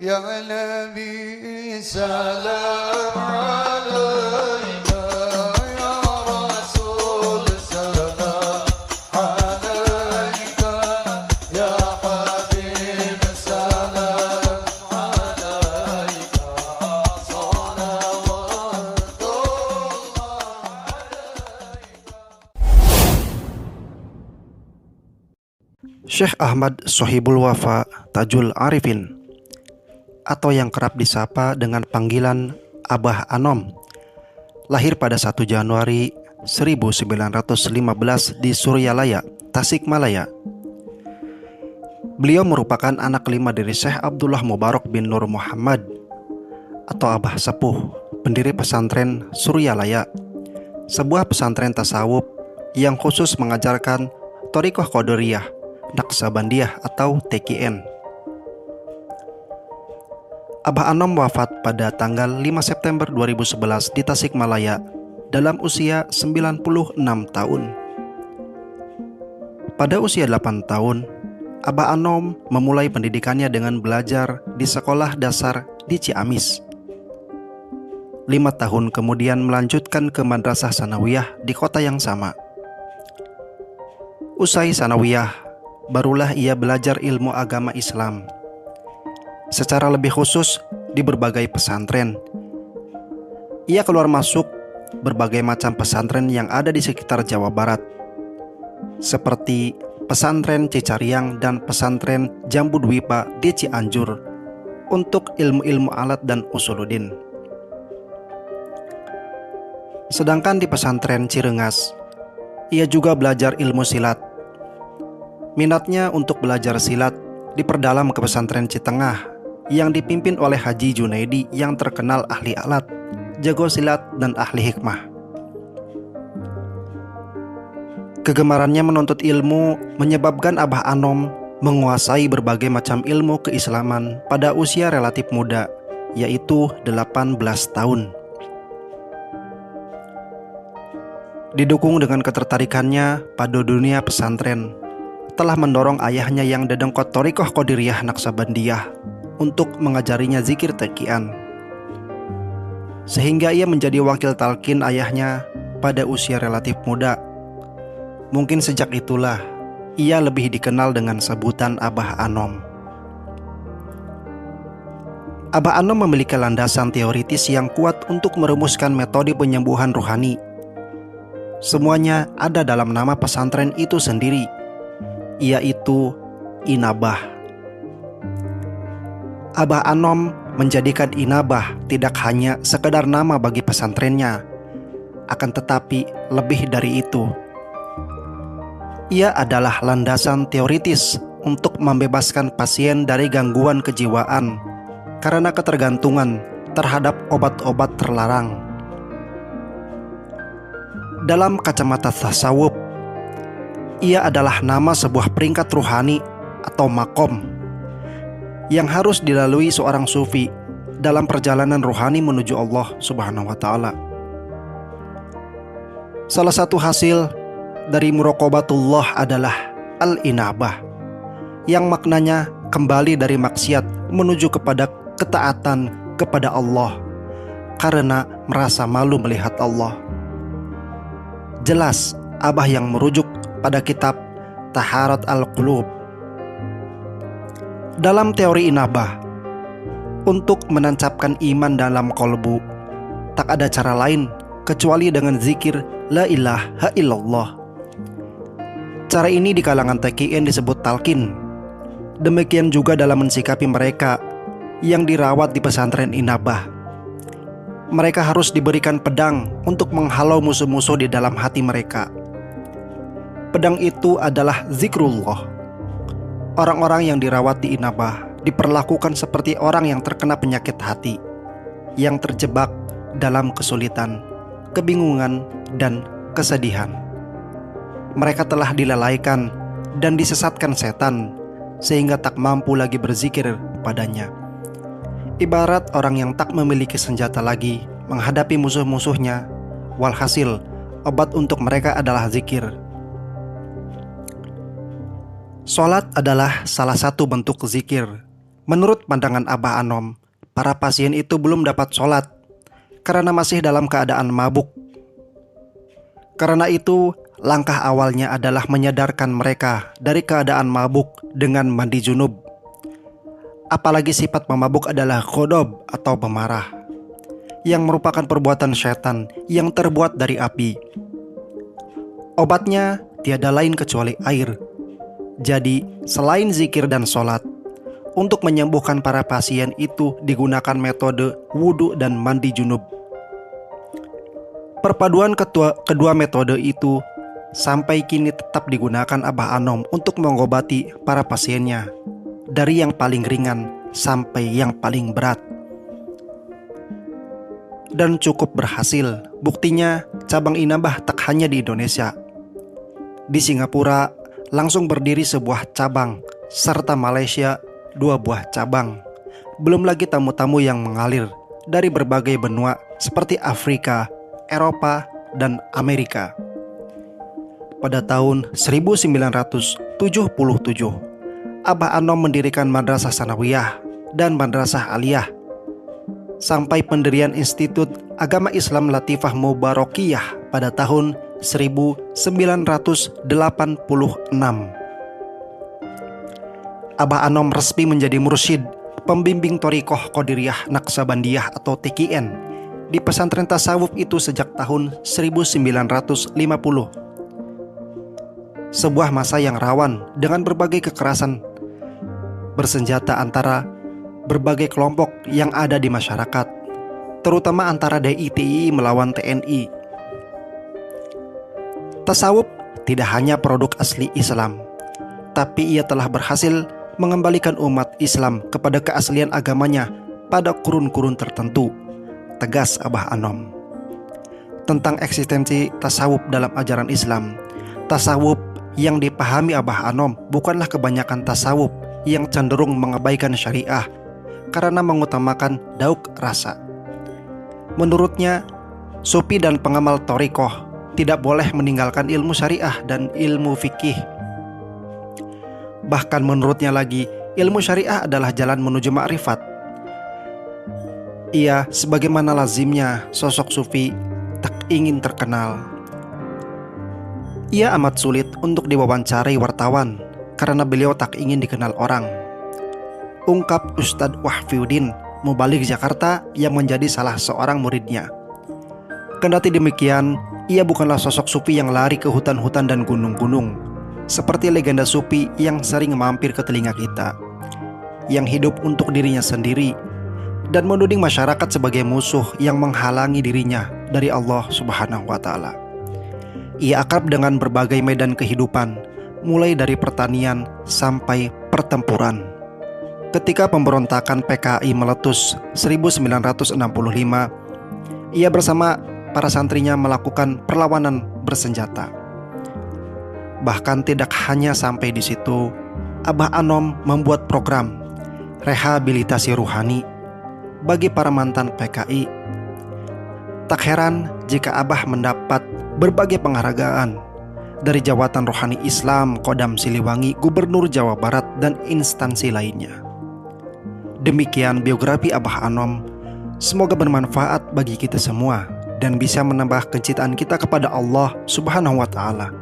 يا نبي سلام عليك يا رسول سلام عليك يا حبيب سلام عليك صلوات الله عليك. Syekh Ahmad Sohibul Wafa Tajul Arifin, atau yang kerap disapa dengan panggilan Abah Anom, lahir pada 1 Januari 1915 di Suryalaya, Tasikmalaya. Beliau merupakan anak kelima dari Syekh Abdullah Mubarak bin Nur Muhammad atau Abah Sepuh, pendiri pesantren Suryalaya, sebuah pesantren tasawuf yang khusus mengajarkan Thariqah Qadiriyah Naqsabandiyah atau TQN. Abah Anom wafat pada tanggal 5 September 2011 di Tasikmalaya dalam usia 96 tahun. Pada usia 8 tahun, Abah Anom memulai pendidikannya dengan belajar di sekolah dasar di Ciamis. 5 tahun kemudian melanjutkan ke Madrasah Sanawiyah di kota yang sama. Usai Sanawiyah, barulah ia belajar ilmu agama Islam secara lebih khusus di berbagai pesantren. Ia keluar masuk berbagai macam pesantren yang ada di sekitar Jawa Barat, seperti pesantren Cicariang dan pesantren Jambu Dwipa di Cianjur untuk ilmu-ilmu alat dan usuluddin. Sedangkan di pesantren Cirengas, ia juga belajar ilmu silat. Minatnya untuk belajar silat diperdalam ke pesantren Citengah yang dipimpin oleh Haji Junaidi yang terkenal ahli alat, jago silat, dan ahli hikmah. Kegemarannya menuntut ilmu menyebabkan Abah Anom menguasai berbagai macam ilmu keislaman pada usia relatif muda, yaitu 18 tahun. Didukung dengan ketertarikannya pada dunia pesantren, telah mendorong ayahnya yang dedengkot Thariqah Qadiriyah Naqsabandiyah untuk mengajarinya zikir tekian, sehingga ia menjadi wakil talqin ayahnya pada usia relatif muda. Mungkin sejak itulah ia lebih dikenal dengan sebutan Abah Anom. Abah Anom memiliki landasan teoritis yang kuat untuk merumuskan metode penyembuhan rohani. Semuanya ada dalam nama pesantren itu sendiri, yaitu Inabah. Abah Anom menjadikan Inabah tidak hanya sekedar nama bagi pesantrennya, akan tetapi lebih dari itu. Ia adalah landasan teoritis untuk membebaskan pasien dari gangguan kejiwaan karena ketergantungan terhadap obat-obat terlarang. Dalam kacamata tasawuf, ia adalah nama sebuah peringkat ruhani atau makom yang harus dilalui seorang sufi dalam perjalanan rohani menuju Allah Subhanahu wa Ta'ala. Salah satu hasil dari muraqabatullah adalah al-inabah, yang maknanya kembali dari maksiat menuju kepada ketaatan kepada Allah karena merasa malu melihat Allah. Jelas Abah yang merujuk pada kitab Taharat al-Qulub. Dalam teori Inabah, untuk menancapkan iman dalam kolbu, tak ada cara lain kecuali dengan zikir La ilaha illallah. Cara ini di kalangan TQN disebut talqin. Demikian juga dalam mensikapi mereka yang dirawat di pesantren Inabah. Mereka harus diberikan pedang untuk menghalau musuh-musuh di dalam hati mereka. Pedang itu adalah zikrullah. Orang-orang yang dirawat di Inabah diperlakukan seperti orang yang terkena penyakit hati, yang terjebak dalam kesulitan, kebingungan, dan kesedihan. Mereka telah dilalaikan dan disesatkan setan sehingga tak mampu lagi berzikir padanya. Ibarat orang yang tak memiliki senjata lagi menghadapi musuh-musuhnya. Walhasil, obat untuk mereka adalah zikir. Sholat adalah salah satu bentuk zikir Menurut pandangan Abah Anom, para pasien itu belum dapat sholat karena masih dalam keadaan mabuk. Karena itu, langkah awalnya adalah menyadarkan mereka dari keadaan mabuk dengan mandi junub. Apalagi sifat pemabuk adalah ghadab atau pemarah, yang merupakan perbuatan syaitan yang terbuat dari api. Obatnya tiada lain kecuali air. Jadi, selain zikir dan sholat, untuk menyembuhkan para pasien itu digunakan metode wudhu dan mandi junub. Perpaduan kedua metode itu sampai kini tetap digunakan Abah Anom untuk mengobati para pasiennya, dari yang paling ringan sampai yang paling berat. Dan cukup berhasil. Buktinya, cabang Inabah tak hanya di Indonesia. Di Singapura langsung berdiri sebuah cabang, serta Malaysia 2 buah cabang. Belum lagi tamu-tamu yang mengalir dari berbagai benua seperti Afrika, Eropa, dan Amerika. Pada tahun 1977, Abah Anom mendirikan Madrasah Sanawiyah dan Madrasah Aliyah, sampai pendirian Institut Agama Islam Latifah Mubarakiyah pada tahun 1986. Abah Anom resmi menjadi mursyid pembimbing Thariqah Qadiriyah Naqsabandiyah atau TQN di pesantren tasawuf itu sejak tahun 1950. Sebuah masa yang rawan dengan berbagai kekerasan bersenjata antara berbagai kelompok yang ada di masyarakat, terutama antara DI/TII melawan TNI. Tasawuf tidak hanya produk asli Islam, tapi ia telah berhasil mengembalikan umat Islam kepada keaslian agamanya pada kurun-kurun tertentu, tegas Abah Anom. Tentang eksistensi tasawuf dalam ajaran Islam, tasawuf yang dipahami Abah Anom bukanlah kebanyakan tasawuf yang cenderung mengabaikan syariah karena mengutamakan dauk rasa. Menurutnya, sufi dan pengamal thariqah tidak boleh meninggalkan ilmu syariah dan ilmu fikih. Bahkan menurutnya lagi, ilmu syariah adalah jalan menuju ma'rifat. Ia sebagaimana lazimnya sosok sufi tak ingin terkenal. Ia amat sulit untuk diwawancarai wartawan karena beliau tak ingin dikenal orang, ungkap Ustadz Wahfiuddin, mubalik Jakarta yang menjadi salah seorang muridnya. Kendati demikian, ia bukanlah sosok sufi yang lari ke hutan-hutan dan gunung-gunung, seperti legenda sufi yang sering mampir ke telinga kita, yang hidup untuk dirinya sendiri dan menuding masyarakat sebagai musuh yang menghalangi dirinya dari Allah Subhanahu wa Ta'ala. Ia akrab dengan berbagai medan kehidupan, mulai dari pertanian sampai pertempuran. Ketika pemberontakan PKI meletus 1965, ia bersama para santrinya melakukan perlawanan bersenjata. Bahkan tidak hanya sampai di situ, Abah Anom membuat program rehabilitasi ruhani bagi para mantan PKI. Tak heran jika Abah mendapat berbagai penghargaan dari Jawatan Rohani Islam Kodam Siliwangi, Gubernur Jawa Barat, dan instansi lainnya. Demikian biografi Abah Anom. Semoga bermanfaat bagi kita semua dan bisa menambah kecintaan kita kepada Allah Subhanahu wa Ta'ala.